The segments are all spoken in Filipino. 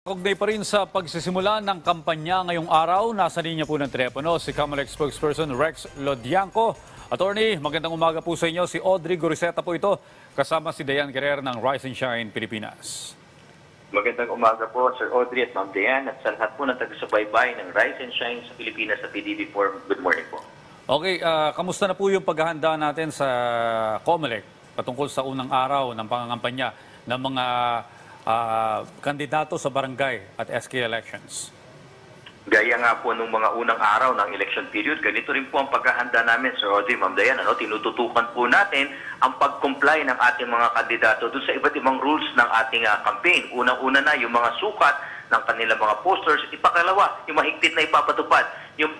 Kaugnay pa rin sa pagsisimula ng kampanya ngayong araw, nasa linya po ng telepono si Comelec spokesperson Rex Lodianco. Attorney, magandang umaga po sa inyo. Si Audrey Goriseta po ito, kasama si Dayan Guerrer ng Rise and Shine Pilipinas. Magandang umaga po, Sir Audrey at Ma'am Dayan, at sa lahat po ng taga-subaybay ng Rise and Shine sa Pilipinas sa PDB4. Good morning po. Okay, kamusta na po yung paghahanda natin sa Comelec patungkol sa unang araw ng pangangampanya ng mga kandidato sa barangay at SK elections? Gaya nga po nung mga unang araw ng election period, ganito rin po ang paghahanda namin, Sir Audrey, Ma'am Dayan. Tinututukan po natin ang pag-comply ng ating mga kandidato doon sa iba't ibang rules ng ating campaign. Unang-una na yung mga sukat ng kanilang mga posters. Ipakalawa, yung mahigpit na ipapatupad yung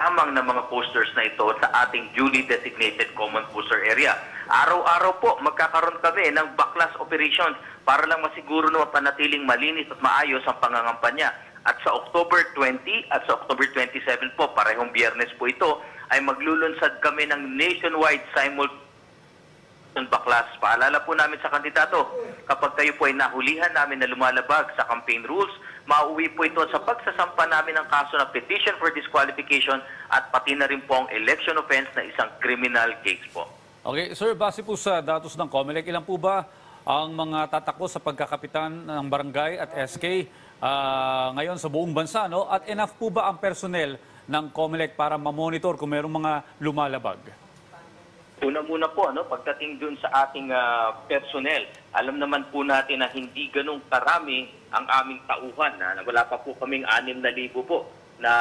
tamang na mga posters na ito sa ating duly designated common poster area. Araw-araw po magkakaroon kami ng backlash operations para lang masiguro na mapanatiling malinis at maayos ang pangangampanya. At sa October 20 at sa October 27 po, parehong biyernes po ito, ay maglulunsad kami ng nationwide simultaneous backlash. Paalala po namin sa kandidato, kapag kayo po ay nahulihan namin na lumalabag sa campaign rules, mauwi po ito sa pagsasampa namin ng kaso na petition for disqualification at pati na rin po ang election offense na isang criminal case po. Okay, sir, base po sa datos ng Comelec, ilan po ba ang mga tatakbo sa pagkakapitan ng barangay at SK ngayon sa buong bansa, no? At enough po ba ang personnel ng Comelec para ma-monitor kung mayroong mga lumalabag? Una-muna po, pagdating dun sa ating personnel, alam naman po natin na hindi ganong karami ang aming tauhan. Wala pa po kaming 6,000 po na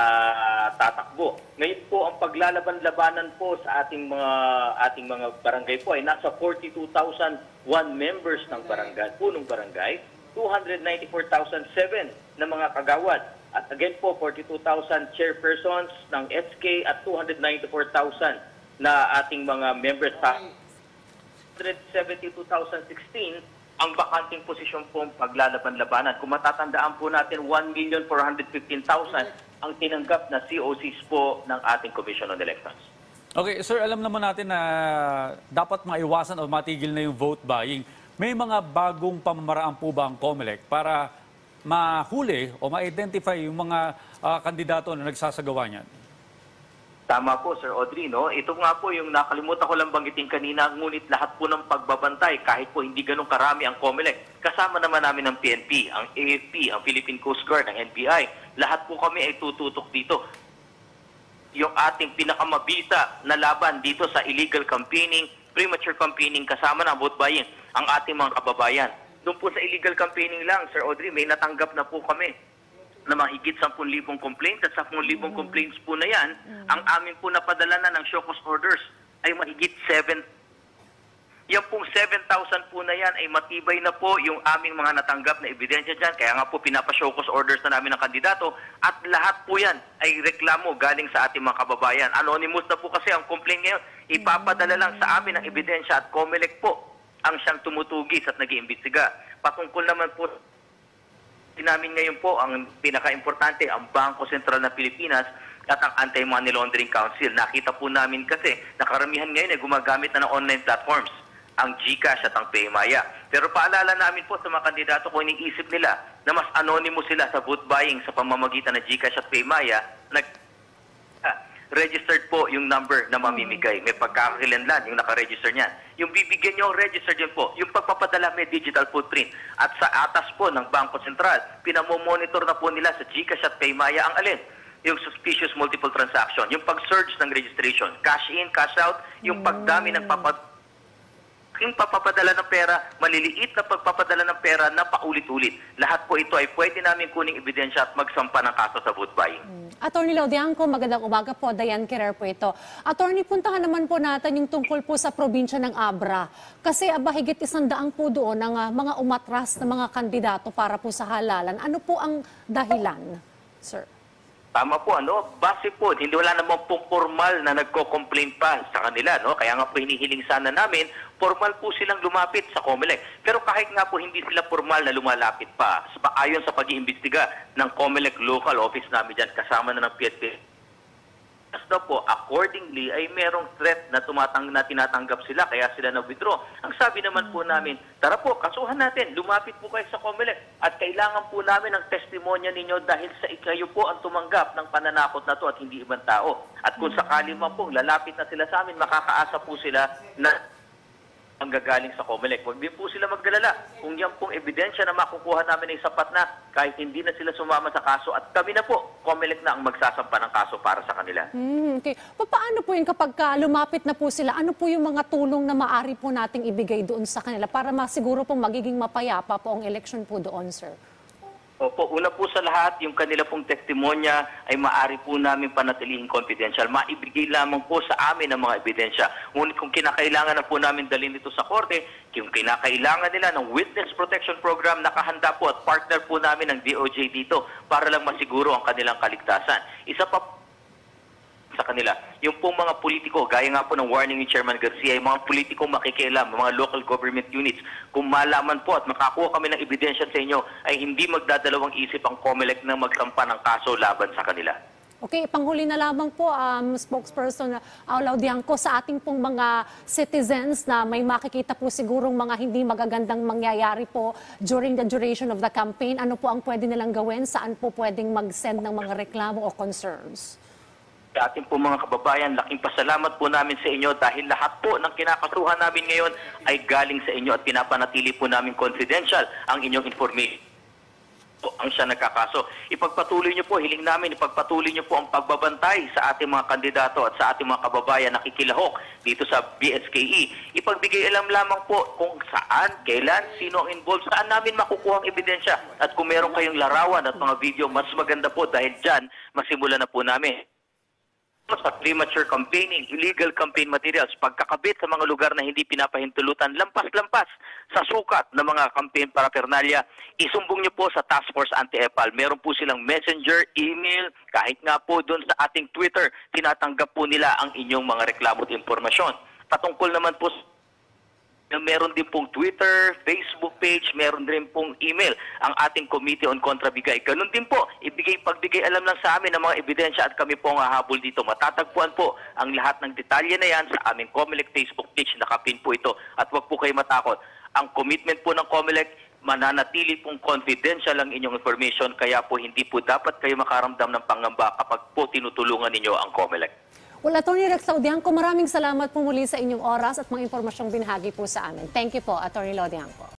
tatakbo. Ngayon po, ang paglalaban-labanan po sa ating mga barangay po ay nasa 42,001 members ng barangay, punong barangay, 294,007 na mga kagawad. At again po, 42,000 chairpersons ng SK at 294,000 na ating mga members sa 172,016 ang bakanting posisyon po paglalaban-labanan. Kung matatandaan po natin, 1,415,000 ang tinanggap na COCs po ng ating Commission on Elections. Okay, sir, alam naman natin na dapat maiwasan o matigil na yung vote buying. May mga bagong pamamaraan po ba ang Comelec para mahuli o ma-identify yung mga kandidato na nagsasagawa niyan? Tama po, Sir Audrey, Ito nga po yung nakalimutan ko lang banggitin kanina, ngunit lahat po ng pagbabantay, kahit po hindi ganun karami ang Comelec, kasama naman namin ang PNP, ang AFP, ang Philippine Coast Guard, ang NBI, lahat po kami ay tututok dito. Yung ating pinakamabisa na laban dito sa illegal campaigning, premature campaigning, kasama ng vote buying, ang ating mga kababayan. Doon po sa illegal campaigning lang, Sir Audrey, may natanggap na po kami na mahigit 10,000 complaints at 10,000 complaints po na yan, ang amin po napadala na ng show cause orders ay mahigit 7. Yan pong 7,000 po na yan ay matibay na po yung aming mga natanggap na ebidensya dyan. Kaya nga po pinapa-show cause orders na namin ng kandidato at lahat po yan ay reklamo galing sa ating mga kababayan. Anonymous na po kasi ang complaint ngayon. Ipapadala lang sa amin ang ebidensya at Comelec po ang siyang tumutugis at nag-iimbestiga. Patungkol naman po namin ngayon po ang pinaka-importante, ang Bangko Sentral ng Pilipinas at ang Anti-Money Laundering Council. Nakita po namin kasi na karamihan ngayon ay gumagamit na ng online platforms, ang GCash at ang PayMaya. Pero paalala namin po sa mga kandidato kung iniisip nila na mas anonymous sila sa vote buying sa pamamagitan ng GCash at PayMaya, registered po yung number na mamimigay. May pagkakakilanlan yung nakaregister niyan. Yung bibigyan nyo, register din po. Yung pagpapadala may digital footprint. At sa atas po ng Bangko Sentral, pinamomonitor na po nila sa GCash at PayMaya ang alin? Yung suspicious multiple transaction, yung pag-surge ng registration, cash in, cash out, yung pagdami ng papapadala ng pera, maliliit na pagpapadala ng pera na paulit-ulit. Lahat po ito ay pwede namin kuning ebidensya at magsampa ng kaso sa vote buying. Attorney Lodianco, magandang umaga po. Dayan Guerrer po ito. Attorney, puntahan naman po natin yung tungkol po sa probinsya ng Abra. Kasi higit 100 po doon ng mga umatras na mga kandidato para po sa halalan. Ano po ang dahilan, sir? Tama po, base po, hindi wala namang pong formal na nagko-complain pa sa kanila, Kaya nga po hinihiling sana namin, formal po silang lumapit sa Comelec. Pero kahit nga po hindi sila formal na lumalapit pa, ayon sa pag-iimbestiga ng Comelec local office namin dyan, kasama na ng PNP, As daw po, accordingly, ay merong threat na tinatanggap sila, kaya sila nag-withdraw. Ang sabi naman po namin, tara po, kasuhan natin, lumapit po kayo sa COMELEC at kailangan po namin ng testimonya ninyo dahil sa kayo po ang tumanggap ng pananakot na to at hindi ibang tao. At kung sakali man po, lalapit na sila sa amin, makakaasa po sila na ang gagaling sa COMELEC. Huwag din po sila magdalala. Kung yan pong ebidensya na makukuha namin ay sapat na, kahit hindi na sila sumama sa kaso at kami na po, COMELEC na ang magsasampa ng kaso para sa kanila. Okay. Paano po yun kapag lumapit na po sila? Ano po yung mga tulong na maaari po nating ibigay doon sa kanila para masiguro pong magiging mapayapa po ang election po doon, sir? Opo, una po sa lahat, yung kanila pong testimonya ay maaari po namin panatilihing confidential. Maibigay lamang po sa amin ang mga ebidensya. Ngunit kung kinakailangan na po namin dalhin ito sa korte, kung kinakailangan nila ng Witness Protection Program, nakahanda po at partner po namin ng DOJ dito para lang masiguro ang kanilang kaligtasan. Isa pa sa kanila, yung pong mga politiko, gaya nga po ng warning ni Chairman Garcia, yung mga politiko makikialam, mga local government units, kung malaman po at makakuha kami ng ebidensya sa inyo, ay hindi magdadalawang isip ang COMELEC na magsampa ng kaso laban sa kanila. Okay, panghuli na lamang po, spokesperson Aulaw Diangco, sa ating pong mga citizens na may makikita po sigurong mga hindi magagandang mangyayari po during the duration of the campaign, ano po ang pwede nilang gawin? Saan po pwedeng mag-send ng mga reklamo o concerns? Sa ating po mga kababayan, laking pasalamat po namin sa inyo dahil lahat po ng kinakasuhan namin ngayon ay galing sa inyo at pinapanatili po namin confidential ang inyong information. Ang siya nagkakaso. Ipagpatuloy niyo po, hiling namin, ipagpatuloy niyo po ang pagbabantay sa ating mga kandidato at sa ating mga kababayan na kikilahok dito sa BSKE. Ipagbigay alam lamang po kung saan, kailan, sino ang involved, saan namin makukuha ang ebidensya. At kung meron kayong larawan at mga video, mas maganda po dahil dyan, masimula na po namin sa premature campaigning, illegal campaign materials, pagkakabit sa mga lugar na hindi pinapahintulutan, lampas-lampas sa sukat ng mga campaign paraphernalia, isumbong niyo po sa Task Force Anti-EPAL. Meron po silang messenger, email, kahit nga po doon sa ating Twitter, tinatanggap po nila ang inyong mga reklamo at impormasyon. Patungkol naman po meron din pong Twitter, Facebook page, meron din pong email ang ating Committee on Contrabigay. Ganun din po, pagbigay alam lang sa amin ng mga ebidensya at kami po ang hahabol dito. Matatagpuan po ang lahat ng detalye na yan sa aming COMELEC Facebook page. Nakapin po ito at wag po kayo matakot. Ang commitment po ng COMELEC, mananatili pong confidential ang inyong information, kaya po hindi po dapat kayo makaramdam ng pangamba kapag po tinutulungan ninyo ang COMELEC. Well, Atty. Rex Laudiangco, maraming salamat po muli sa inyong oras at mga impormasyong binahagi po sa amin. Thank you po, Atty. Laudiangco.